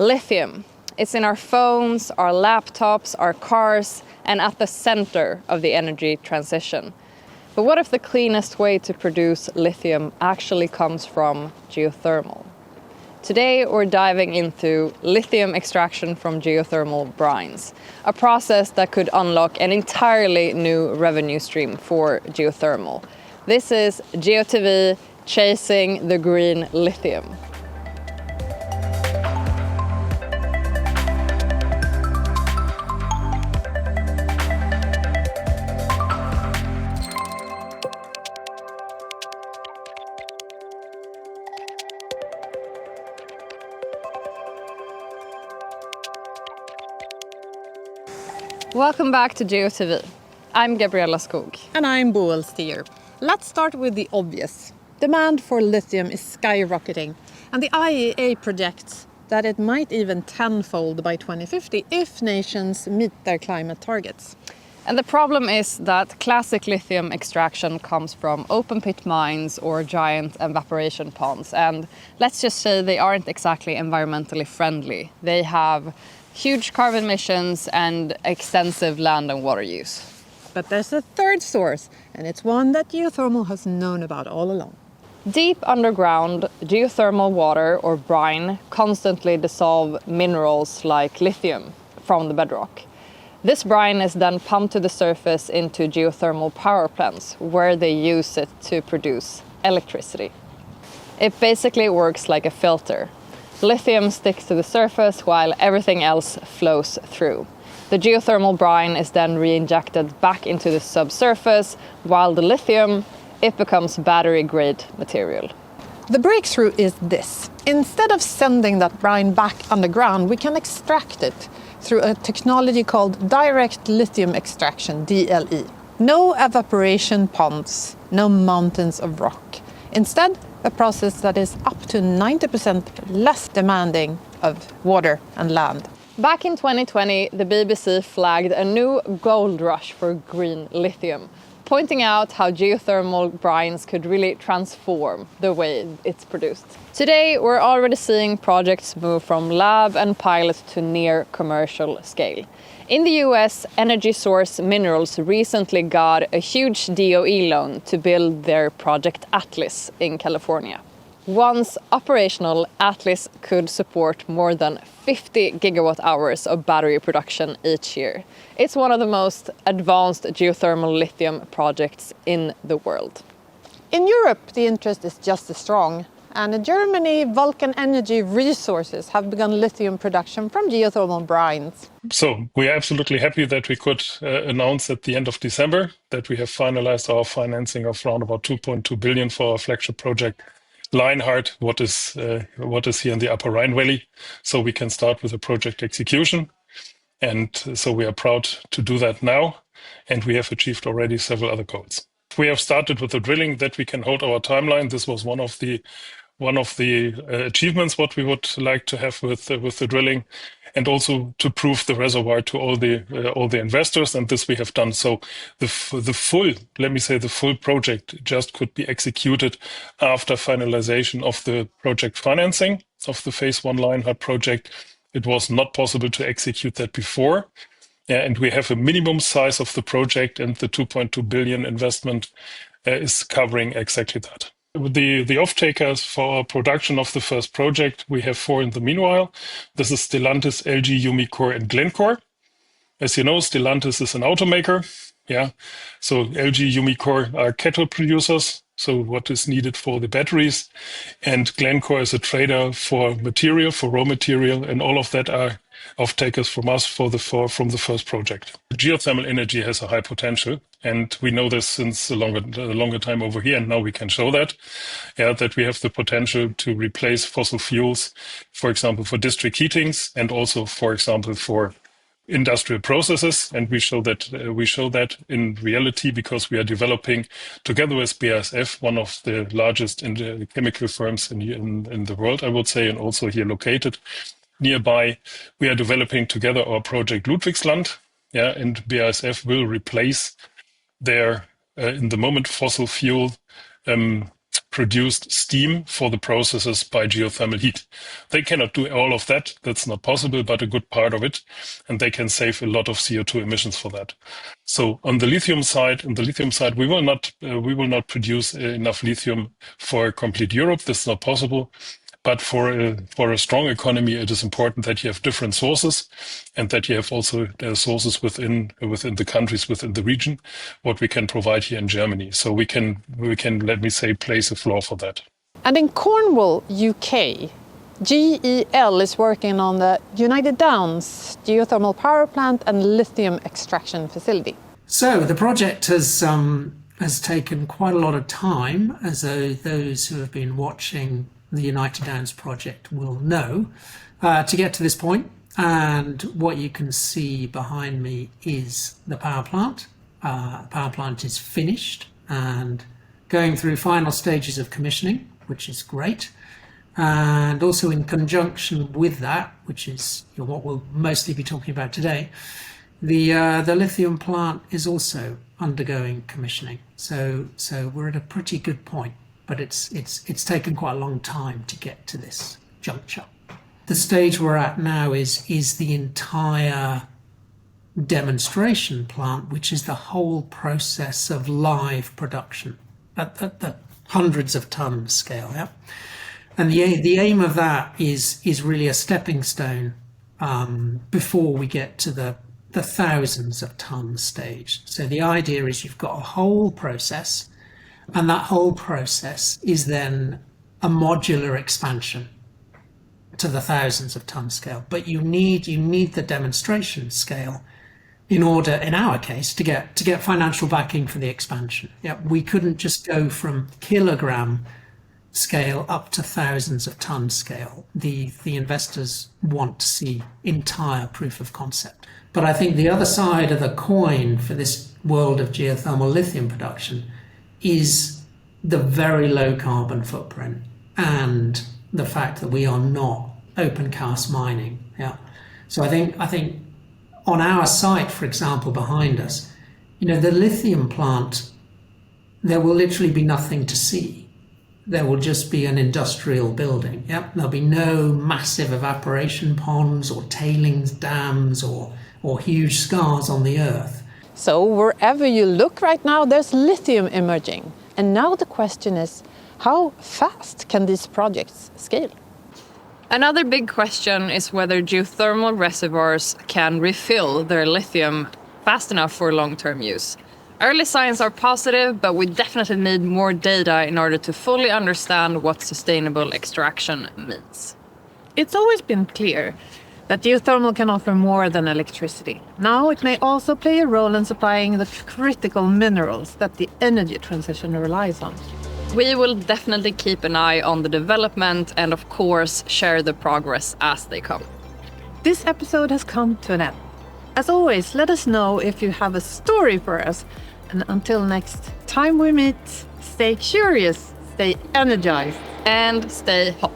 Lithium. It's in our phones, our laptops, our cars, and at the center of the energy transition. But what if the cleanest way to produce lithium actually comes from geothermal? Today we're diving into lithium extraction from geothermal brines, a process that could unlock an entirely new revenue stream for geothermal. This is GeoTV chasing the green lithium. Welcome back to GeoTV. I'm Gabriella Skog. And I'm Boel Stier. Let's start with the obvious. Demand for lithium is skyrocketing, and the IEA projects that it might even tenfold by 2050 if nations meet their climate targets. And the problem is that classic lithium extraction comes from open pit mines or giant evaporation ponds, and let's just say they aren't exactly environmentally friendly. They have huge carbon emissions and extensive land and water use. But there's a third source, and it's one that geothermal has known about all along. Deep underground, geothermal water, or brine, constantly dissolve minerals like lithium from the bedrock. This brine is then pumped to the surface into geothermal power plants, where they use it to produce electricity. It basically works like a filter. Lithium sticks to the surface while everything else flows through. The geothermal brine is then re-injected back into the subsurface, while the lithium, it becomes battery-grade material. The breakthrough is this. Instead of sending that brine back underground, we can extract it through a technology called Direct Lithium Extraction, DLE. No evaporation ponds, no mountains of rock. Instead, a process that is up to 90% less demanding of water and land. Back in 2020, the BBC flagged a new gold rush for green lithium, pointing out how geothermal brines could really transform the way it's produced. Today, we're already seeing projects move from lab and pilot to near commercial scale. In the US, Energy Source Minerals recently got a huge DOE loan to build their project Atlas in California. Once operational, Atlas could support more than 50 gigawatt hours of battery production each year. It's one of the most advanced geothermal lithium projects in the world. In Europe, the interest is just as strong. And in Germany, Vulcan Energy Resources have begun lithium production from geothermal brines. So we are absolutely happy that we could announce at the end of December that we have finalized our financing of around about 2.2 billion for our flagship project, Lionheart, what is here in the Upper Rhine Valley. So we can start with the project execution. And so we are proud to do that now. And we have achieved already several other goals. We have started with the drilling that we can hold our timeline. This was one of the achievements what we would like to have with the drilling, and also to prove the reservoir to all the investors, and this we have done. So the full project just could be executed after finalization of the project financing of the phase 1 Lionheart project. It was not possible to execute that before. And we have a minimum size of the project, and the 2.2 billion investment is covering exactly that. The off-takers for our production of the first project, we have 4 in the meanwhile. This is Stellantis, LG, Umicore, and Glencore. As you know, Stellantis is an automaker. Yeah, so LG, Umicore are cathode producers, so what is needed for the batteries. And Glencore is a trader for material, for raw material, and all of that are off-takers from us from the first project. Geothermal energy has a high potential, and we know this since a longer time over here, and now we can show that, that we have the potential to replace fossil fuels, for example, for district heatings, and also, for example, for industrial processes. And we show that in reality because we are developing together with BASF, one of the largest chemical firms in the world, I would say, and also here located nearby. We are developing together our project Ludwigsland, and BASF will replace their, in the moment, fossil fuel produced steam for the processes by geothermal heat. They cannot do all of that. That's not possible, but a good part of it. And they can save a lot of CO2 emissions for that. So on the lithium side, we will not produce enough lithium for complete Europe. This is not possible. But for a strong economy, it is important that you have different sources, and that you have also sources within the countries, within the region, what we can provide here in Germany. So we can let me say place a floor for that. And in Cornwall, UK, GEL is working on the United Downs geothermal power plant and lithium extraction facility. So the project has taken quite a lot of time, as those who have been watching the United Downs project will know, to get to this point. And what you can see behind me is the power plant. Power plant is finished and going through final stages of commissioning, which is great. And also in conjunction with that, which is what we'll mostly be talking about today, the lithium plant is also undergoing commissioning. So we're at a pretty good point. But it's taken quite a long time to get to this juncture. The stage we're at now is the entire demonstration plant, which is the whole process of live production at the hundreds of tons scale. Yeah? And the aim of that is really a stepping stone before we get to the thousands of tons stage. So the idea is you've got a whole process, and that whole process is then a modular expansion to the thousands of ton scale. But you need the demonstration scale in order, in our case, to get financial backing for the expansion. Yeah, we couldn't just go from kilogram scale up to thousands of ton scale. The investors want to see entire proof of concept. But I think the other side of the coin for this world of geothermal lithium production is the very low carbon footprint and the fact that we are not open cast mining. Yeah. So I think on our site, for example, behind us, the lithium plant, there will literally be nothing to see. There will just be an industrial building. Yep. There'll be no massive evaporation ponds or tailings dams or huge scars on the earth. So wherever you look right now, there's lithium emerging. And now the question is, how fast can these projects scale? Another big question is whether geothermal reservoirs can refill their lithium fast enough for long-term use. Early signs are positive, but we definitely need more data in order to fully understand what sustainable extraction means. It's always been clear that geothermal can offer more than electricity. Now it may also play a role in supplying the critical minerals that the energy transition relies on. We will definitely keep an eye on the development and, of course, share the progress as they come. This episode has come to an end. As always, let us know if you have a story for us. And until next time we meet, stay curious, stay energized, and stay hot.